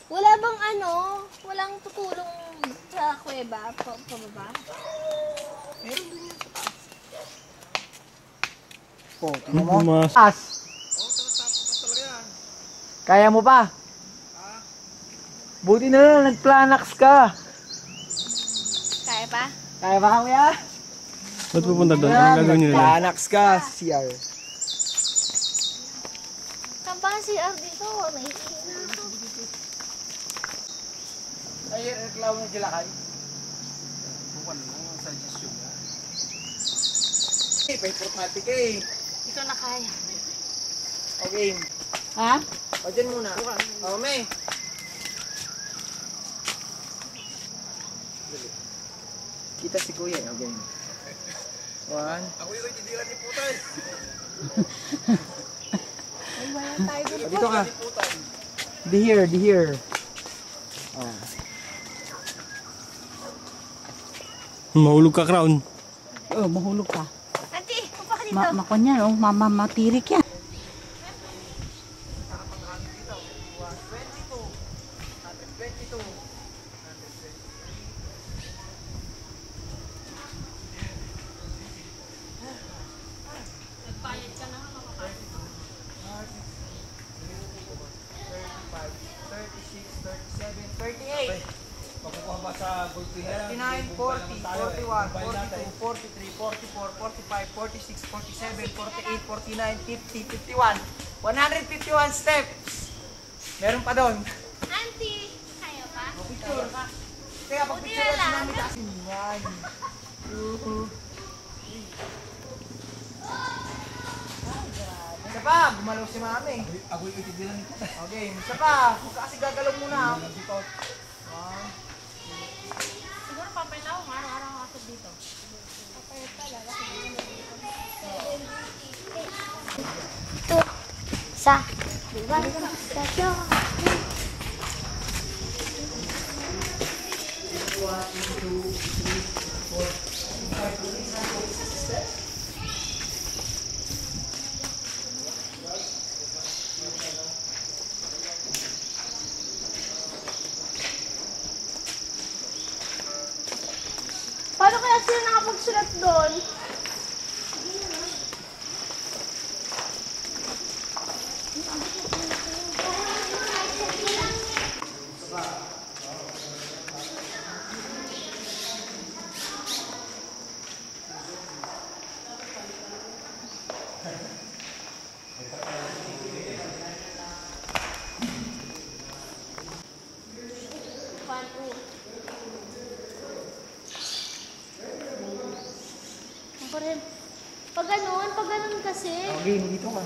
Wala bang ano, walang tutulong sa kuweba, pababa? Meron din yan sa taas. Oh, tingnan mo. Mas. Taas. Oo, talas talaga yan. Kaya mo pa? Ha? Buti na lang, nagplanax ka. Kaya pa? Kaya ba kuya? Ba't pupunta doon? Anong gagawin nyo nila? Nagplanax ka, CR. Saan pa ang CR dito? Naiihi na ako. Ay, reklamo mo sila kay? Bukan mo, suggestion na. Eh, pa-informatic eh. Ito na kaya. Okay. Ha? O, dyan muna. O, may. Kita si kuya. Okay. One. Ako yung tindihan ni Putay. Ay, wala tayo O, dito. dito ka. Ni Putay. Di here. Oh. Mahulog ka, Crown. Oh, mahulog ka. Auntie, upa ka dito. Makon yan, oh. Matirik yan. Makukuha ba sa gold to hell? 39, 40, 41, 42, 43, 44, 45, 46, 47, 48, 49, 50, 51. 151 steps. Meron pa doon. Auntie, kaya pa? Picture. Teka, pag-picture Buti na na lang. namin taas. 1, 2, isa pa, gumalaw si mami. Ako yung tindihan ni Putay. Okay, isa pa. Huwag ka kasi gagalaw muna. Siguro papay na ako, araw-araw ako dito. Papay pala, ito, sa, diba? Sa, paano kaya sila nakapagsulat doon? Ako rin. Pag ganun kasi. Okay, dito ka.